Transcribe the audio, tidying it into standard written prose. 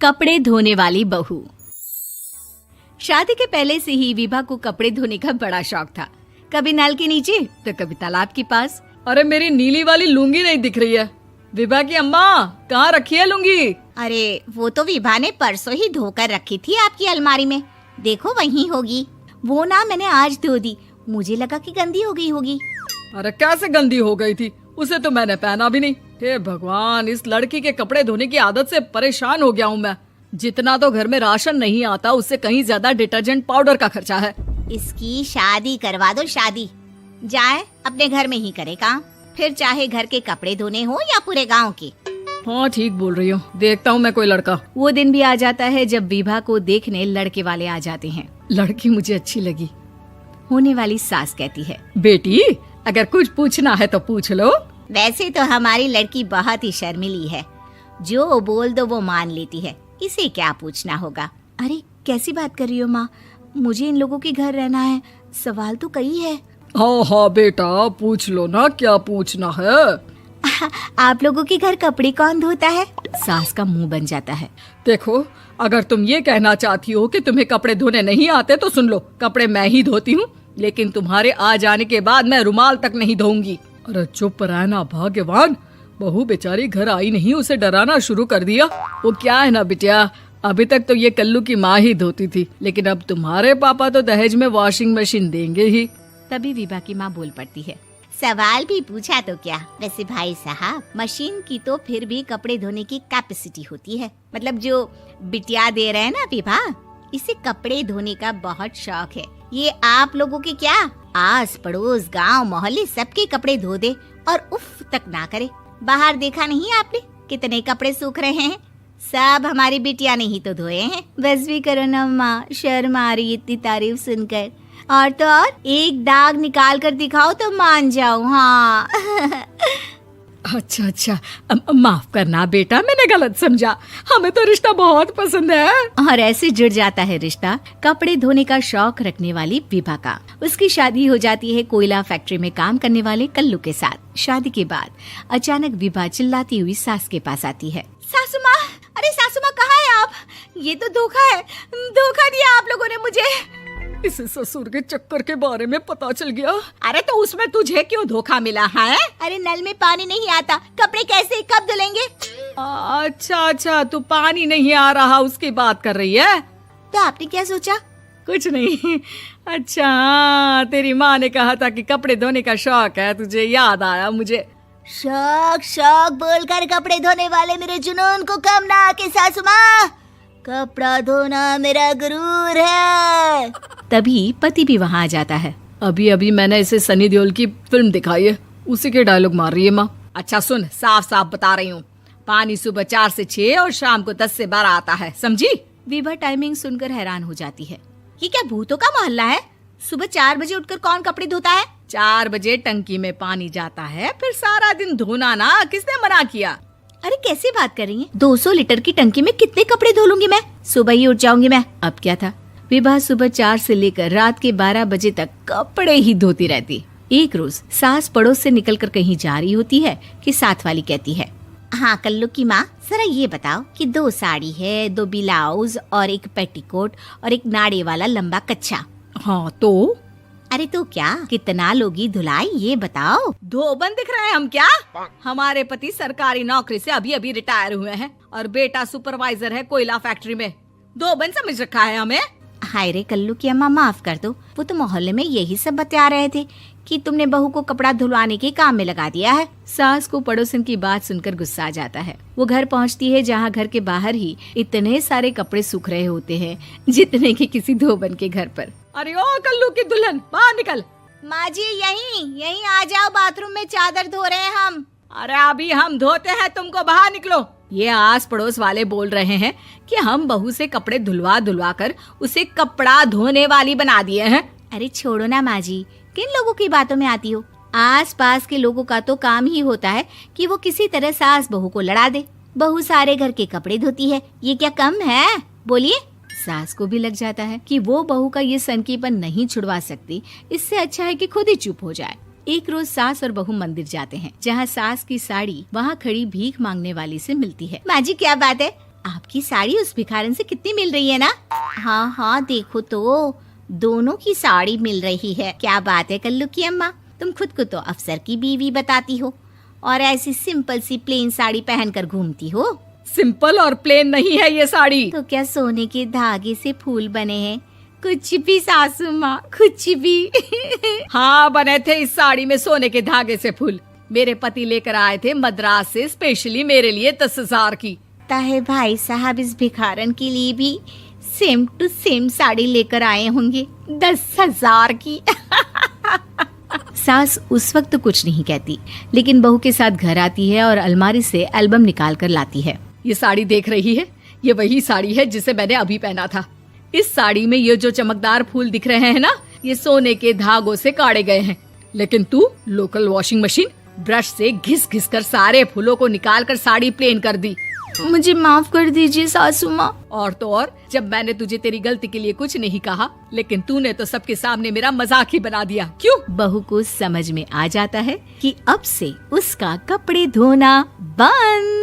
कपड़े धोने वाली बहू। शादी के पहले से ही विभा को कपड़े धोने का बड़ा शौक था। कभी नल के नीचे तो कभी तालाब के पास। अरे मेरी नीली वाली लुंगी नहीं दिख रही है। विभा की अम्मा, कहाँ रखी है लुंगी? अरे वो तो विभा ने परसों ही धोकर रखी थी आपकी अलमारी में, देखो वहीं होगी। वो ना मैंने आज धो दी, मुझे लगा कि गंदी हो गई होगी। अरे कैसे गंदी हो गई थी? उसे तो मैंने पहना भी नहीं। हे भगवान, इस लड़की के कपड़े धोने की आदत से परेशान हो गया हूँ मैं। जितना तो घर में राशन नहीं आता, उससे कहीं ज्यादा डिटर्जेंट पाउडर का खर्चा है। इसकी शादी करवा दो, शादी जाए अपने घर में ही करे काम, फिर चाहे घर के कपड़े धोने हो या पूरे गांव के। हाँ ठीक बोल रही हूँ, देखता हूँ मैं कोई लड़का। वो दिन भी आ जाता है जब विभा को देखने लड़के वाले आ जाते हैं। लड़की मुझे अच्छी लगी। होने वाली सास कहती है, बेटी अगर कुछ पूछना है तो पूछ लो। वैसे तो हमारी लड़की बहुत ही शर्मीली है, जो बोल दो वो मान लेती है, इसे क्या पूछना होगा। अरे कैसी बात कर रही हो माँ, मुझे इन लोगों के घर रहना है, सवाल तो कई है। हाँ हाँ बेटा, पूछ लो ना, क्या पूछना है। आप लोगों के घर कपड़े कौन धोता है? सास का मुंह बन जाता है। देखो, अगर तुम ये कहना चाहती हो कि तुम्हें कपड़े धोने नहीं आते तो सुन लो, कपड़े मैं ही धोती हूँ, लेकिन तुम्हारे आ जाने के बाद मैं रुमाल तक नहीं धोऊंगी। अरे चुप रहना भाग्यवान, बहू बेचारी घर आई नहीं, उसे डराना शुरू कर दिया। वो क्या है ना बिटिया, अभी तक तो ये कल्लू की माँ ही धोती थी, लेकिन अब तुम्हारे पापा तो दहेज में वॉशिंग मशीन देंगे ही। तभी विभा की माँ बोल पड़ती है, सवाल भी पूछा तो क्या। वैसे भाई साहब, मशीन की तो फिर भी कपड़े धोने की कैपेसिटी होती है। मतलब जो बिटिया दे रहे हैं ना विभा, इसे कपड़े धोने का बहुत शौक है। ये आप लोगों के क्या, आस पड़ोस गांव मोहल्ले सबके कपड़े धो दे और उफ तक ना करे। बाहर देखा नहीं आपने कितने कपड़े सूख रहे हैं? सब हमारी बिटिया ने ही तो धोए हैं। बस भी करो ना माँ, शर्म आ रही इतनी तारीफ सुनकर। और तो और एक दाग निकाल कर दिखाओ तो मान जाओ। हाँ अच्छा अच्छा, माफ करना बेटा, मैंने गलत समझा। हमें तो रिश्ता बहुत पसंद है। और ऐसे जुड़ जाता है रिश्ता कपड़े धोने का शौक रखने वाली विभा का। उसकी शादी हो जाती है कोयला फैक्ट्री में काम करने वाले कल्लू के साथ। शादी के बाद अचानक विभा चिल्लाती हुई सास के पास आती है। सासू माँ, अरे सासू माँ कहाँ है आप? ये तो धोखा है, धोखा दिया आप लोगों ने मुझे। इसे ससुर के चक्कर के बारे में पता चल गया। अरे तो उसमें तुझे क्यों धोखा मिला है? अरे नल में पानी नहीं आता, कपड़े कैसे कब धुलेंगे? अच्छा अच्छा, तू पानी नहीं आ रहा उसकी बात कर रही है? तो आपने क्या सोचा? कुछ नहीं। अच्छा हाँ, तेरी माँ ने कहा था कि कपड़े धोने का शौक है तुझे, याद आया मुझे। शौक शौक बोलकर कपड़े धोने वाले मेरे जुनून को कम ना आके सासू माँ, कपड़ा धोना मेरा गुरूर है। तभी पति भी वहाँ आ जाता है। अभी अभी मैंने इसे सनी देओल की फिल्म दिखाई है, उसी के डायलॉग मार रही है माँ। अच्छा सुन, साफ साफ बता रही हूँ, पानी सुबह 4 से 6 और शाम को 10 से 12 आता है, समझी? विभा टाइमिंग सुनकर हैरान हो जाती है। ये क्या भूतों का मोहल्ला है? सुबह 4 बजे उठकर कौन कपड़े धोता है? 4 बजे टंकी में पानी जाता है, फिर सारा दिन धोना ना, किसने मना किया? अरे कैसी बात कर रही हैं? 200 लीटर की टंकी में कितने कपड़े धो लूंगी मैं, सुबह ही उठ जाऊंगी मैं। अब क्या था, विभा सुबह 4 से लेकर रात के 12 बजे तक कपड़े ही धोती रहती। एक रोज सास पड़ोस से निकलकर कहीं जा रही होती है कि साथ वाली कहती है, हाँ कल्लू की माँ, जरा ये बताओ कि 2 साड़ी है, 2 ब्लाउज और एक पेटीकोट और एक नाड़े वाला लंबा कच्छा। हाँ तो? अरे तो क्या, कितना लोगी धुलाई ये बताओ। धोबन दिख रहे हैं हम क्या? हमारे पति सरकारी नौकरी से अभी अभी रिटायर हुए हैं और बेटा सुपरवाइजर है कोयला फैक्ट्री में। धोबन समझ रखा है हमें? हाय रे कल्लू की अम्मा, माफ कर दो, वो तो मोहल्ले में यही सब बता रहे थे कि तुमने बहू को कपड़ा धुलवाने के काम में लगा दिया है। सास को पड़ोसन की बात सुनकर गुस्सा आ जाता है। वो घर पहुंचती है जहां घर के बाहर ही इतने सारे कपड़े सूख रहे होते हैं जितने कि किसी धोबन के घर पर। अरे ओ कल्लू की दुल्हन, बाहर निकल। माँ जी यहीं आ जाओ, बाथरूम में चादर धो रहे हैं हम। अरे अभी हम धोते हैं, तुमको बाहर निकलो। ये आस पड़ोस वाले बोल रहे हैं कि हम बहू से कपड़े धुलवा कर उसे कपड़ा धोने वाली बना दिए हैं। अरे छोड़ो ना माँ जी, किन लोगों की बातों में आती हो? आस पास के लोगों का तो काम ही होता है कि वो किसी तरह सास बहू को लड़ा दे। बहू सारे घर के कपड़े धोती है, ये क्या कम है? बोलिए। सास को भी लग जाता है कि वो बहू का ये सनकीपन नहीं छुड़वा सकती, इससे अच्छा है कि खुद ही चुप हो जाए। एक रोज सास और बहू मंदिर जाते हैं, जहाँ सास की साड़ी वहाँ खड़ी भीख मांगने वाली से मिलती है। माँ जी क्या बात है, आपकी साड़ी उस भिखारन से कितनी मिल रही है ना? हाँ हाँ देखो तो, दोनों की साड़ी मिल रही है। क्या बात है कल्लू की अम्मा, तुम खुद को तो अफसर की बीवी बताती हो और ऐसी सिंपल सी प्लेन साड़ी पहनकर घूमती हो। सिंपल और प्लेन नहीं है ये साड़ी। तो क्या सोने के धागे से फूल बने हैं? कुछ भी सासू माँ, कुछ भी। हाँ बने थे इस साड़ी में सोने के धागे से फूल। मेरे पति लेकर आए थे मद्रास से स्पेशली मेरे लिए 10,000 की। ताहे भाई साहब इस भिखारन के लिए भी सेम टू सेम साड़ी लेकर आए होंगे 10,000 की। सास उस वक्त तो कुछ नहीं कहती, लेकिन बहू के साथ घर आती है और अलमारी से एल्बम निकाल कर लाती है। ये साड़ी देख रही है, ये वही साड़ी है जिसे मैंने अभी पहना था। इस साड़ी में ये जो चमकदार फूल दिख रहे हैं ना, ये सोने के धागों से काढ़े गए हैं। लेकिन तू लोकल वॉशिंग मशीन ब्रश से घिस घिस कर सारे फूलों को निकाल कर साड़ी प्लेन कर दी। मुझे माफ कर दीजिए सासू माँ। और तो और, जब मैंने तुझे तेरी गलती के लिए कुछ नहीं कहा, लेकिन तूने तो सबके सामने मेरा मजाक ही बना दिया। क्यों? बहू को समझ में आ जाता है कि अब से उसका कपड़े धोना बंद।